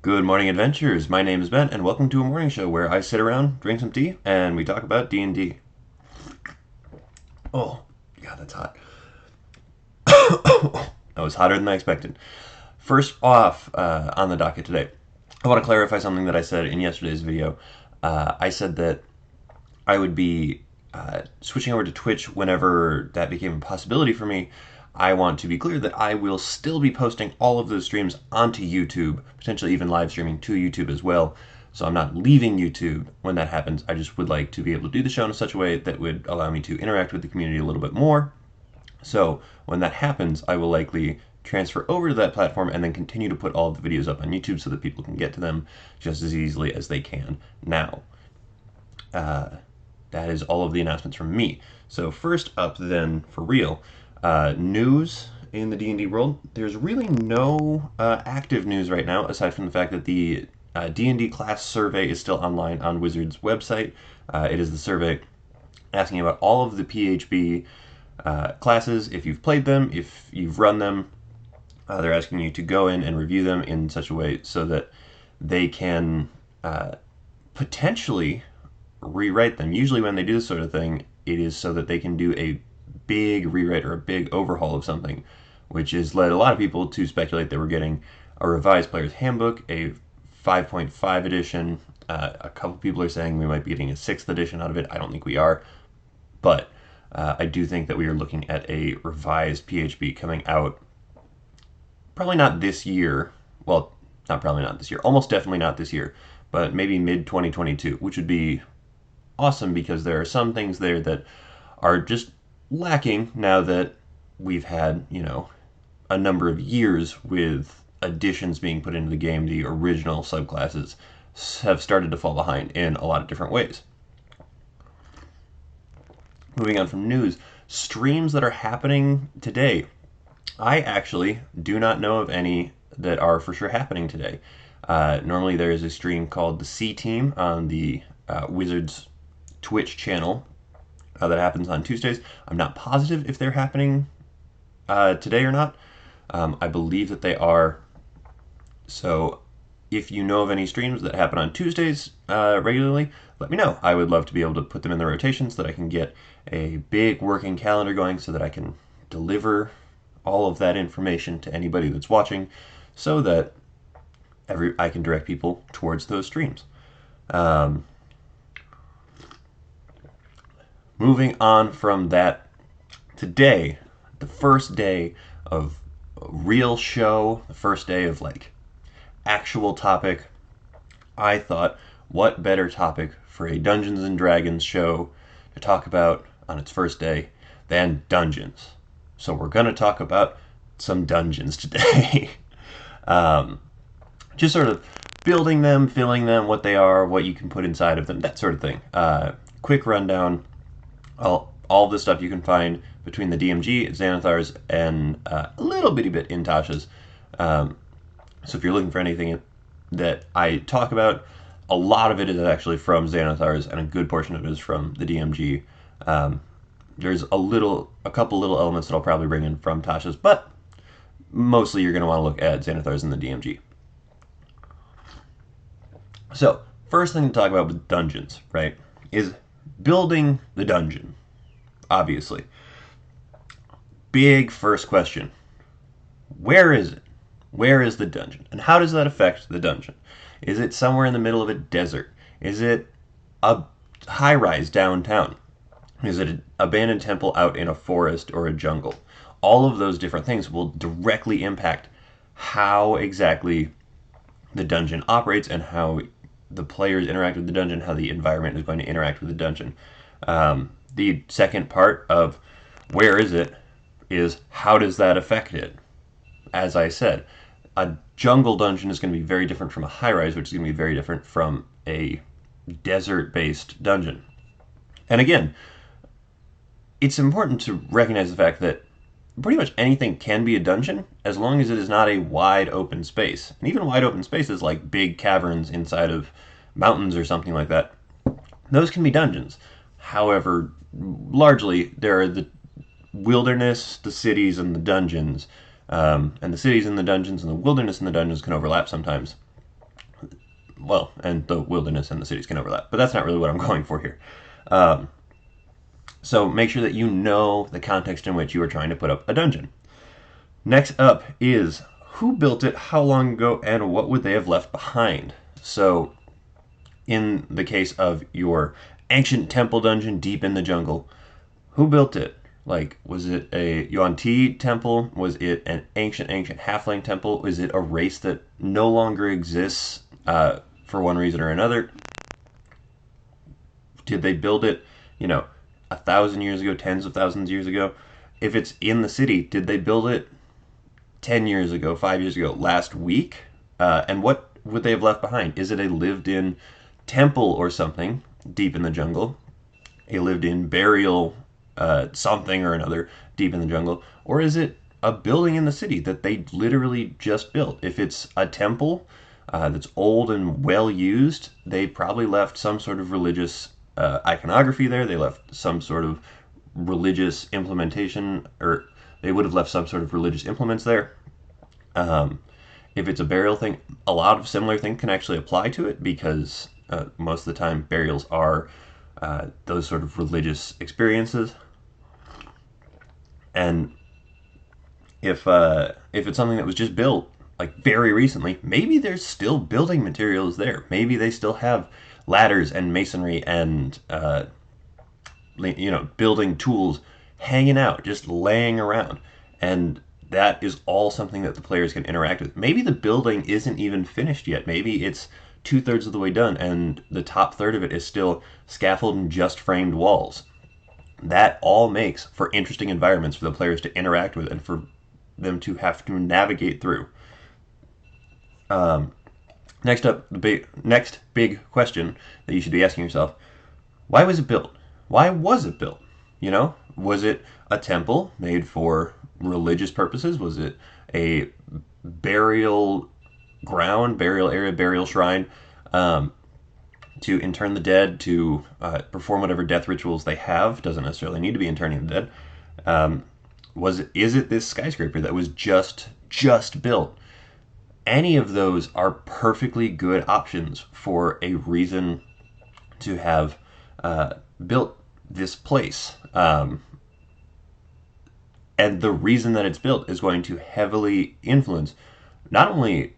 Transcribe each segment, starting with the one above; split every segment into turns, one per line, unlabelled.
Good morning, adventurers. My name is Ben, and welcome to a morning show where I sit around, drink some tea, and we talk about D&D. Oh, God, that's hot. That was hotter than I expected. First off, on the docket today, I want to clarify something that I said in yesterday's video. I said that I would be switching over to Twitch whenever that became a possibility for me. I want to be clear that I will still be posting all of those streams onto YouTube, potentially even live streaming to YouTube as well. So I'm not leaving YouTube when that happens. I just would like to be able to do the show in such a way that would allow me to interact with the community a little bit more. So when that happens, I will likely transfer over to that platform and then continue to put all of the videos up on YouTube so that people can get to them just as easily as they can now. That is all of the announcements from me. So first up, then, for real, news in the D&D world. There's really no active news right now, aside from the fact that the D&D class survey is still online on Wizards' website. It is the survey asking about all of the PHB classes, if you've played them, if you've run them. They're asking you to go in and review them in such a way so that they can potentially rewrite them. Usually, when they do this sort of thing, it is so that they can do a big rewrite or a big overhaul of something, which has led a lot of people to speculate that we're getting a revised player's handbook, a 5.5 edition. A couple people are saying we might be getting a 6th edition out of it. I don't think we are, but I do think that we are looking at a revised PHB coming out. Probably not this year. Well, not probably not this year. Almost definitely not this year, but maybe mid 2022, which would be awesome because there are some things there that are just lacking now that we've had, a number of years with additions being put into the game. The original subclasses have started to fall behind in a lot of different ways. Moving on from news, streams that are happening today. I actually do not know of any that are for sure happening today. Normally, there is a stream called the C Team on the Wizards Twitch channel that happens on Tuesdays. I'm not positive if they're happening today or not. I believe that they are. So if you know of any streams that happen on Tuesdays regularly, let me know. I would love to be able to put them in the rotation so that I can get a big working calendar going so that I can deliver all of that information to anybody that's watching so that I can direct people towards those streams. Moving on from that, today, the first day of a real show, the first day of actual topic, I thought, what better topic for a Dungeons and Dragons show to talk about on its first day than dungeons? So we're going to talk about some dungeons today. Just sort of building them, filling them, what they are, what you can put inside of them, that sort of thing. Quick rundown. All the stuff you can find between the DMG, Xanathar's, and a little bitty bit in Tasha's. So if you're looking for anything that I talk about, a lot of it is actually from Xanathar's, and a good portion of it is from the DMG. There's a couple little elements that I'll probably bring in from Tasha's, but mostly you're going to want to look at Xanathar's and the DMG. So, first thing to talk about with dungeons, right, is building the dungeon, obviously. Big first question. Where is it? Where is the dungeon? And how does that affect the dungeon? Is it somewhere in the middle of a desert? Is it a high-rise downtown? Is it an abandoned temple out in a forest or a jungle? All of those different things will directly impact how exactly the dungeon operates and how the players interact with the dungeon, how the environment is going to interact with the dungeon. The second part of where is how does that affect it? As I said, a jungle dungeon is going to be very different from a high-rise, which is going to be very different from a desert-based dungeon. And again, it's important to recognize the fact that pretty much anything can be a dungeon as long as it is not a wide open space. And even wide open spaces like big caverns inside of mountains or something like that, those can be dungeons. However, largely there are the wilderness, the cities, and the dungeons. And the cities and the dungeons and the wilderness and the dungeons can overlap sometimes. well, and the wilderness and the cities can overlap, but that's not really what I'm going for here. Um, so make sure that you know the context in which you are trying to put up a dungeon. Next up is who built it, how long ago, and what would they have left behind. So in the case of your ancient temple dungeon deep in the jungle, who built it? Like, was it a Yuan Ti temple? Was it an ancient halfling temple? Is it a race that no longer exists for one reason or another? Did they build it, 1,000 years ago, tens of thousands of years ago? If it's in the city, did they build it 10 years ago, 5 years ago, last week? And what would they have left behind? Is it a lived in temple or something deep in the jungle? A lived in burial something or another deep in the jungle? Or is it a building in the city that they literally just built? If it's a temple that's old and well used, they probably left some sort of religious iconography there. They left some sort of religious implementation, or they would have left some sort of religious implements there. If it's a burial thing, a lot of similar things can actually apply to it, because most of the time burials are those sort of religious experiences. And if it's something that was just built like very recently, maybe there's still building materials there. Maybe they still have ladders and masonry and building tools hanging out, just laying around, and that is all something that the players can interact with. Maybe the building isn't even finished yet. Maybe it's 2/3 of the way done, and the top third of it is still scaffold and just framed walls. That all makes for interesting environments for the players to interact with and for them to have to navigate through. Next up, next big question that you should be asking yourself: why was it built? Why was it built? Was it a temple made for religious purposes? Was it a burial ground, burial area, burial shrine to intern the dead, to perform whatever death rituals they have? Doesn't necessarily need to be interning the dead. Is it this skyscraper that was just built? Any of those are perfectly good options for a reason to have built this place. And the reason that it's built is going to heavily influence not only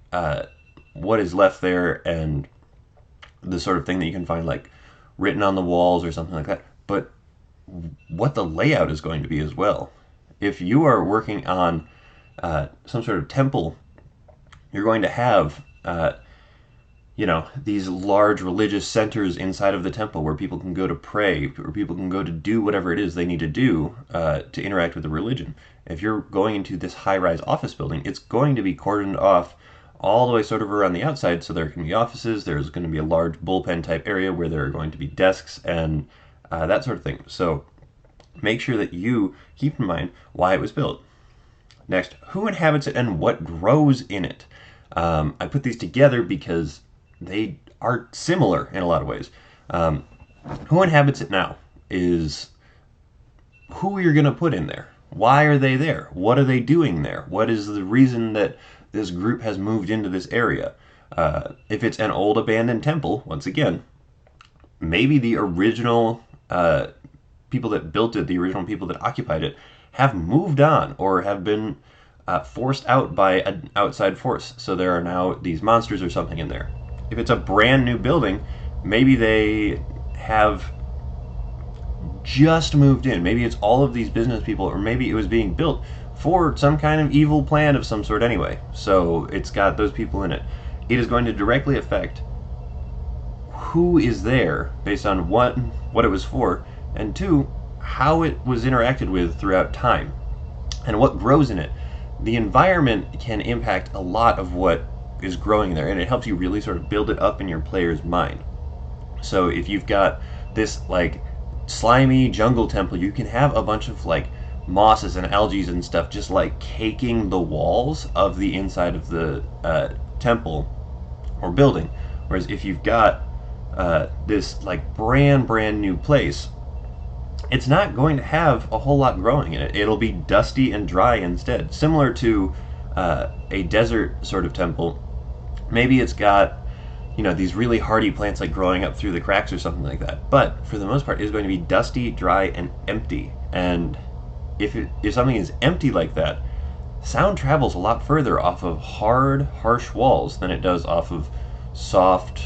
what is left there and the sort of thing that you can find like written on the walls or something like that, but what the layout is going to be as well. If you are working on some sort of temple, you're going to have these large religious centers inside of the temple where people can go to pray, where people can go to do whatever it is they need to do to interact with the religion. If you're going into this high-rise office building, it's going to be cordoned off all the way sort of around the outside, so there can be offices, there's going to be a large bullpen type area where there are going to be desks and that sort of thing. So make sure that you keep in mind why it was built. Next, who inhabits it and what grows in it? I put these together because they are similar in a lot of ways. Who inhabits it now is who you're going to put in there. Why are they there? What are they doing there? What is the reason that this group has moved into this area? If it's an old abandoned temple, once again, maybe the original people that built it, the original people that occupied it, have moved on or have been forced out by an outside force. So there are now these monsters or something in there. If it's a brand new building, maybe they have just moved in. Maybe it's all of these business people, or maybe it was being built for some kind of evil plan of some sort anyway. So it's got those people in it. It is going to directly affect who is there based on one, what it was for, and two, how it was interacted with throughout time, and what grows in it. The environment can impact a lot of what is growing there, and it helps you really sort of build it up in your player's mind. So if you've got this like slimy jungle temple, you can have a bunch of like mosses and algae and stuff just like caking the walls of the inside of the temple or building. Whereas if you've got this like brand new place, it's not going to have a whole lot growing in it. It'll be dusty and dry instead. Similar to a desert sort of temple, maybe it's got these really hardy plants like growing up through the cracks or something like that. But for the most part, it's going to be dusty, dry, and empty. And if something is empty like that, sound travels a lot further off of hard, harsh walls than it does off of soft,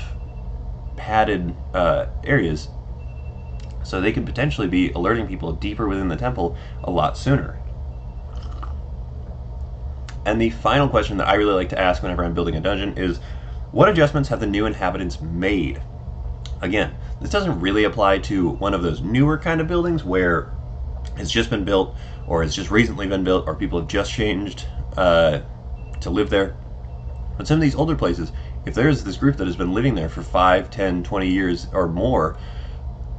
padded areas. So they could potentially be alerting people deeper within the temple a lot sooner. And the final question that I really like to ask whenever I'm building a dungeon is, what adjustments have the new inhabitants made? Again, this doesn't really apply to one of those newer kind of buildings where it's just been built, or it's just recently been built, or people have just changed to live there. But some of these older places, if there's this group that has been living there for 5, 10, 20 years or more,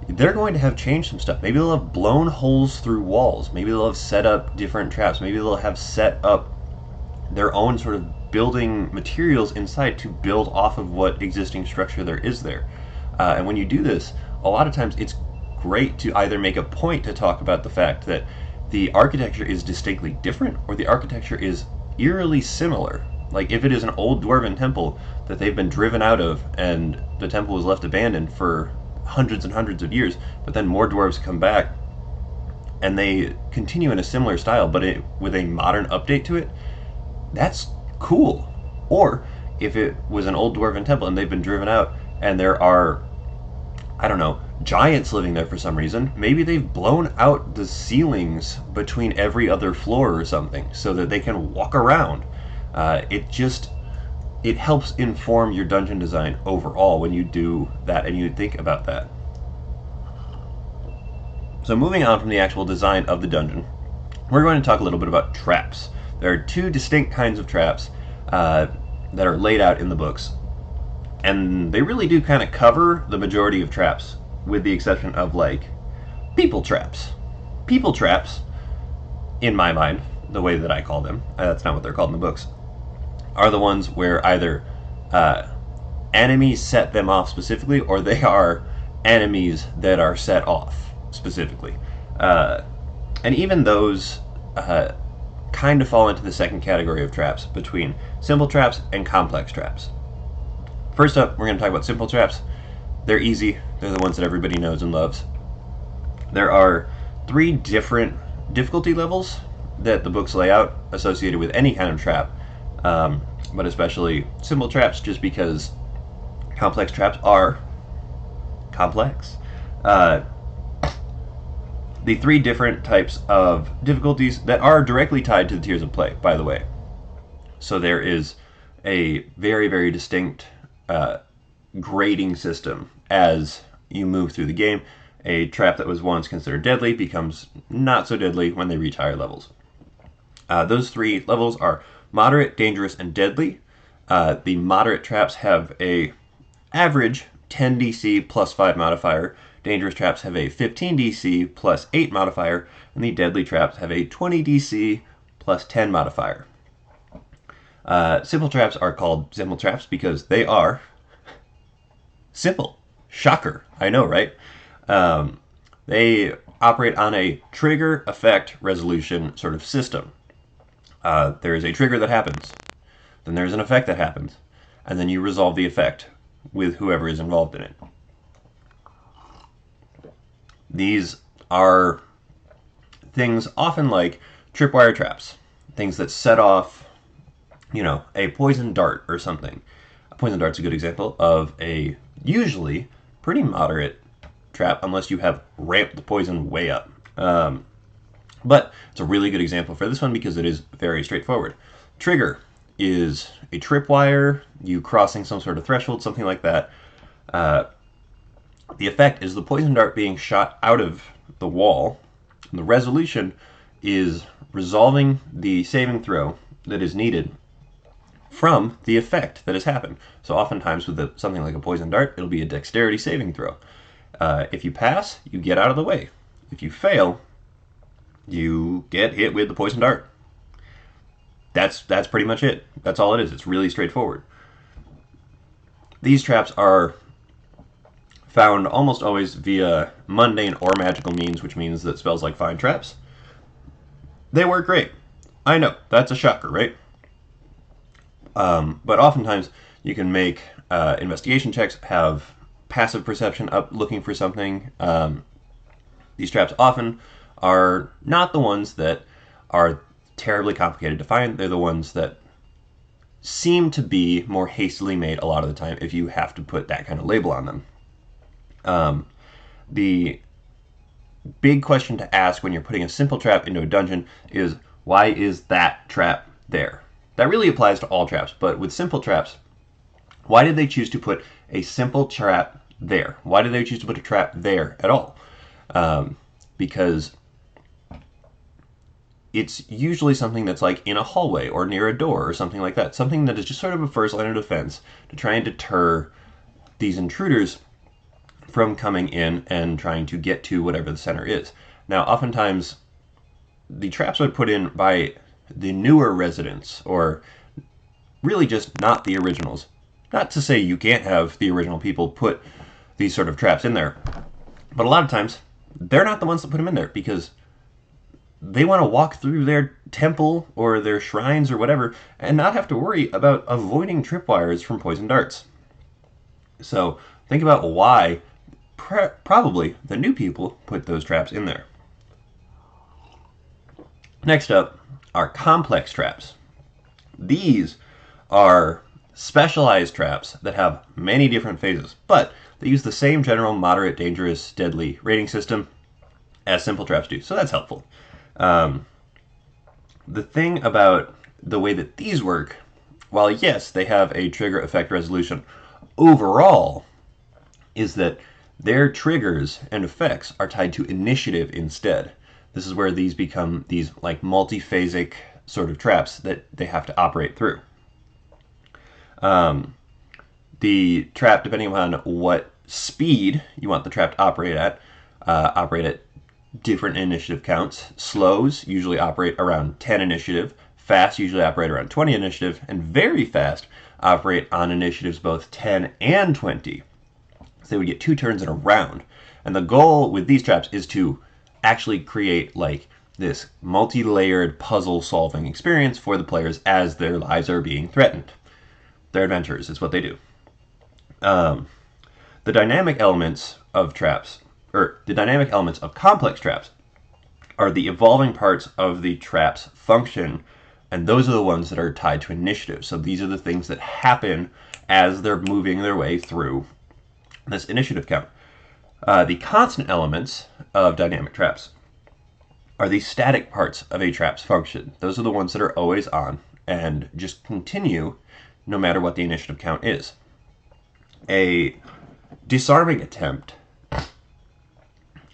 they're going to have changed some stuff. Maybe they'll have blown holes through walls. Maybe they'll have set up different traps. Maybe they'll have set up their own sort of building materials inside to build off of what existing structure there is there. And when you do this, a lot of times it's great to either make a point to talk about the fact that the architecture is distinctly different or the architecture is eerily similar. Like if it is an old dwarven temple that they've been driven out of and the temple was left abandoned for hundreds and hundreds of years, but then more dwarves come back and they continue in a similar style but with a modern update to it, that's cool. Or if it was an old dwarven temple and they've been driven out and there are, I don't know, giants living there for some reason, maybe they've blown out the ceilings between every other floor or something so that they can walk around. It helps inform your dungeon design overall when you do that and you think about that. So moving on from the actual design of the dungeon, we're going to talk a little bit about traps. There are two distinct kinds of traps that are laid out in the books, and they really do kind of cover the majority of traps, with the exception of like people traps. People traps, in my mind, the way that I call them, that's not what they're called in the books, are the ones where either enemies set them off specifically, or they are enemies that are set off specifically. And even those kind of fall into the second category of traps between simple traps and complex traps. First up, we're going to talk about simple traps. They're easy. They're the ones that everybody knows and loves. There are 3 different difficulty levels that the books lay out associated with any kind of trap, but especially simple traps, just because complex traps are complex. The 3 different types of difficulties that are directly tied to the tiers of play, by the way. So there is a very, very distinct grading system as you move through the game. A trap that was once considered deadly becomes not so deadly when they reach higher levels. Those 3 levels are moderate, dangerous, and deadly. The moderate traps have a average 10 DC plus 5 modifier. Dangerous traps have a 15 DC plus 8 modifier, and the deadly traps have a 20 DC plus 10 modifier. Simple traps are called simple traps because they are simple. Shocker, I know, right? They operate on a trigger, effect, resolution sort of system. There is a trigger that happens, then there's an effect that happens, and then you resolve the effect with whoever is involved in it. These are things often like tripwire traps, things that set off, a poison dart or something. A poison dart's a good example of a usually pretty moderate trap, unless you have ramped the poison way up. But it's a really good example for this one because it is very straightforward. Trigger is a tripwire, you crossing some sort of threshold, something like that. The effect is the poison dart being shot out of the wall. And the resolution is resolving the saving throw that is needed from the effect that has happened. So oftentimes with something like a poison dart, it'll be a dexterity saving throw. If you pass, you get out of the way. If you fail, you get hit with the poison dart. That's pretty much it. That's all it is. It's really straightforward. These traps are found almost always via mundane or magical means, which means that spells like Find Traps, they work great. I know, that's a shocker, right? But oftentimes you can make investigation checks have passive perception up looking for something. These traps often are not the ones that are terribly complicated to find. They're the ones that seem to be more hastily made a lot of the time if you have to put that kind of label on them. The big question to ask when you're putting a simple trap into a dungeon is, why is that trap there? That really applies to all traps, but with simple traps, why did they choose to put a simple trap there? Why did they choose to put a trap there at all? Because it's usually something that's like in a hallway or near a door or something like that. Something that is just sort of a first line of defense to try and deter these intruders from coming in and trying to get to whatever the center is. Now, oftentimes, the traps are put in by the newer residents, or really just not the originals. Not to say you can't have the original people put these sort of traps in there, but a lot of times, they're not the ones that put them in there because they want to walk through their temple or their shrines or whatever and not have to worry about avoiding tripwires from poison darts. So think about why probably the new people put those traps in there. Next up are complex traps. These are specialized traps that have many different phases, but they use the same general moderate, dangerous, deadly rating system as simple traps do, so that's helpful. The thing about the way that these work, while yes, they have a trigger effect resolution, overall is that their triggers and effects are tied to initiative instead. This is where these become these like multiphasic sort of traps that they have to operate through. The trap, depending upon what speed you want the trap to operate at different initiative counts. Slows usually operate around 10 initiative, fast usually operate around 20 initiative, and very fast operate on initiatives both 10 and 20. So they would get 2 turns in a round. And the goal with these traps is to actually create like this multi-layered puzzle solving experience for the players as their lives are being threatened. They're adventurers, is what they do. The dynamic elements of traps, or the dynamic elements of complex traps, are the evolving parts of the trap's function, and those are the ones that are tied to initiative. So these are the things that happen as they're moving their way through this initiative count. The constant elements of dynamic traps are the static parts of a trap's function. Those are the ones that are always on and just continue no matter what the initiative count is. A disarming attempt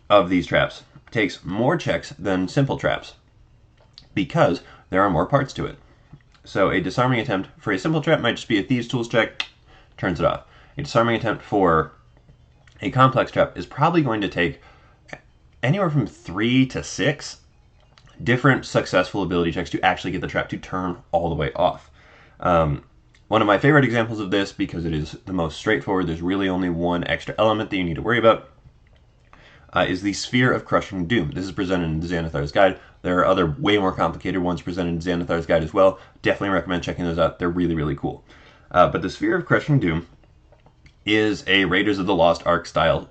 of these traps takes more checks than simple traps because there are more parts to it. So a disarming attempt for a simple trap might just be a Thieves' Tools check, turns it off. A disarming attempt for a complex trap is probably going to take anywhere from 3 to 6 different successful ability checks to actually get the trap to turn all the way off. One of my favorite examples of this, because it is the most straightforward, there's really only one extra element that you need to worry about, is the Sphere of Crushing Doom. This is presented in Xanathar's Guide. There are other way more complicated ones presented in Xanathar's Guide as well. Definitely recommend checking those out. They're really, really cool. But the Sphere of Crushing Doom is a Raiders of the Lost Ark style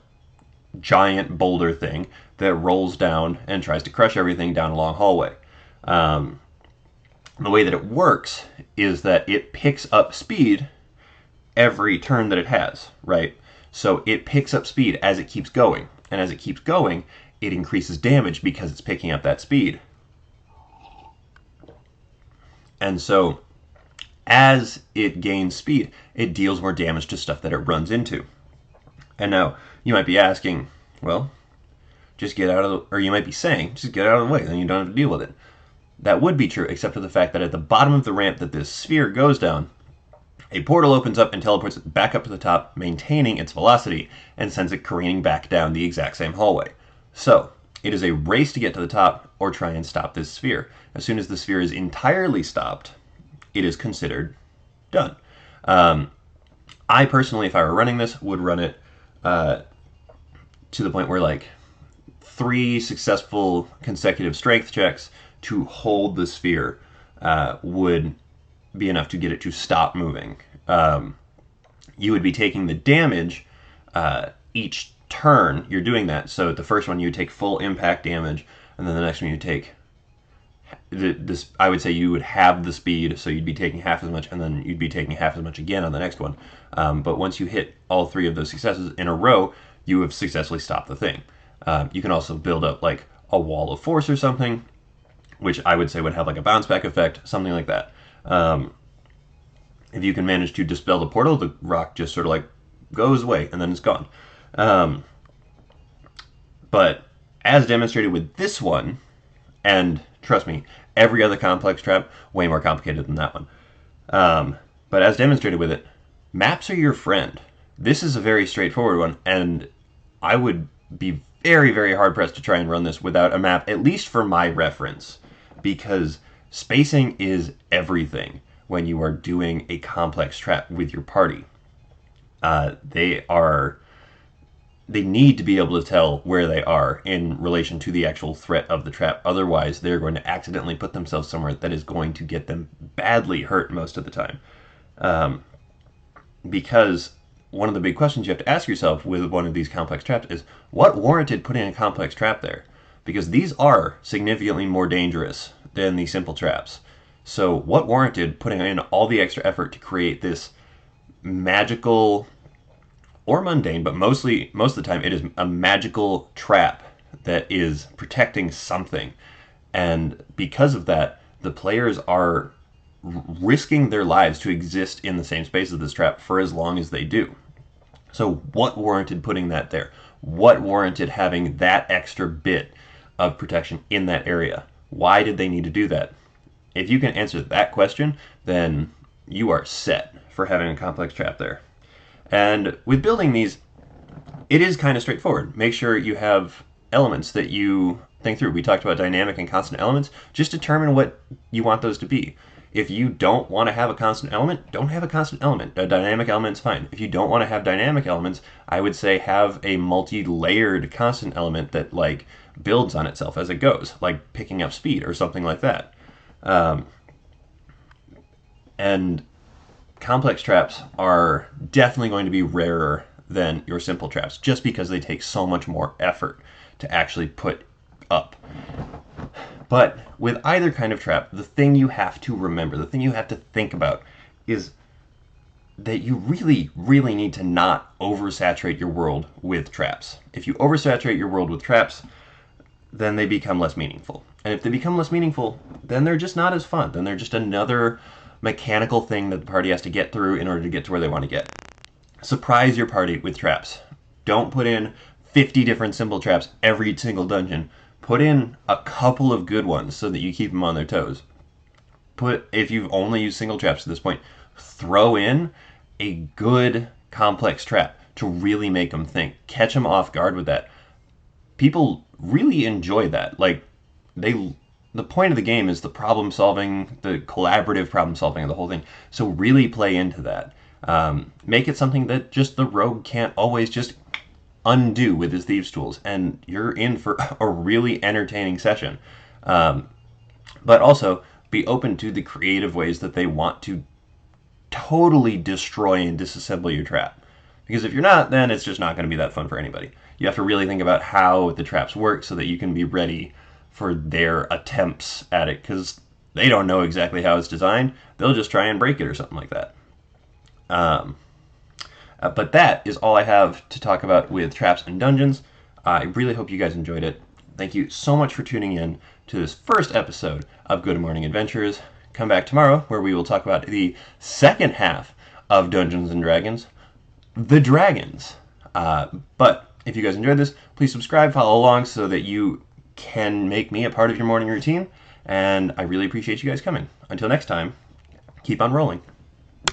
giant boulder thing that rolls down and tries to crush everything down a long hallway. The way that it works is that it picks up speed every turn that it has, right? So it picks up speed as it keeps going. And as it keeps going, it increases damage because it's picking up that speed. And so as it gains speed, it deals more damage to stuff that it runs into. And now you might be asking, well, just get out of the, or you might be saying, just get out of the way, then you don't have to deal with it. That would be true, except for the fact that at the bottom of the ramp that this sphere goes down, a portal opens up and teleports it back up to the top, maintaining its velocity, and sends it careening back down the exact same hallway. So, it is a race to get to the top or try and stop this sphere. As soon as the sphere is entirely stopped, it is considered done. I personally, if I were running this, would run it to the point where like 3 successful consecutive strength checks to hold the sphere would be enough to get it to stop moving. you would be taking the damage each turn you're doing that. So the first one you would take full impact damage, and then the next one you take this. I would say you would have the speed, so you'd be taking half as much, and then you'd be taking half as much again on the next one. But once you hit all 3 of those successes in a row, you have successfully stopped the thing. You can also build up like a wall of force or something, which I would say would have like a bounce back effect, something like that. If you can manage to dispel the portal, the rock just sort of like goes away and then it's gone. But as demonstrated with this one, and trust me, every other complex trap, way more complicated than that one. But as demonstrated with it, maps are your friend. This is a very straightforward one, and I would be very, very hard-pressed to try and run this without a map, at least for my reference, because spacing is everything when you are doing a complex trap with your party. They need to be able to tell where they are in relation to the actual threat of the trap. Otherwise, they're going to accidentally put themselves somewhere that is going to get them badly hurt most of the time. Because one of the big questions you have to ask yourself with one of these complex traps is, what warranted putting a complex trap there? Because these are significantly more dangerous than the simple traps. So what warranted putting in all the extra effort to create this magical or mundane, but most of the time it is a magical trap that is protecting something. And because of that, the players are risking their lives to exist in the same space as this trap for as long as they do. So what warranted putting that there? What warranted having that extra bit of protection in that area? Why did they need to do that? If you can answer that question, then you are set for having a complex trap there. And with building these, it is kind of straightforward. Make sure you have elements that you think through. We talked about dynamic and constant elements. Just determine what you want those to be. If you don't want to have a constant element, don't have a constant element. A dynamic element is fine. If you don't want to have dynamic elements, I would say have a multi-layered constant element that like builds on itself as it goes, like picking up speed or something like that. And complex traps are definitely going to be rarer than your simple traps, just because they take so much more effort to actually put up. But with either kind of trap, the thing you have to remember, the thing you have to think about is that you really, really need to not oversaturate your world with traps. If you oversaturate your world with traps, then they become less meaningful. And if they become less meaningful, then they're just not as fun. Then they're just another mechanical thing that the party has to get through in order to get to where they want to get. Surprise your party with traps. Don't put in 50 different simple traps every single dungeon. Put in a couple of good ones so that you keep them on their toes. If you've only used single traps to this point, throw in a good complex trap to really make them think. Catch them off guard with that. People really enjoy that. Like, the point of the game is the problem solving, the collaborative problem solving of the whole thing. So really play into that. Make it something that just the rogue can't always just undo with his thieves tools, and you're in for a really entertaining session. But also be open to the creative ways that they want to totally destroy and disassemble your trap. Because if you're not, then it's just not going to be that fun for anybody. You have to really think about how the traps work so that you can be ready for their attempts at it, because they don't know exactly how it's designed. They'll just try and break it or something like that. But that is all I have to talk about with traps and dungeons. I really hope you guys enjoyed it. Thank you so much for tuning in to this first episode of Good Morning Adventures. Come back tomorrow where we will talk about the second half of Dungeons & Dragons, the Dragons. But if you guys enjoyed this, please subscribe, follow along so that you can make me a part of your morning routine. And I really appreciate you guys coming. Until next time, keep on rolling.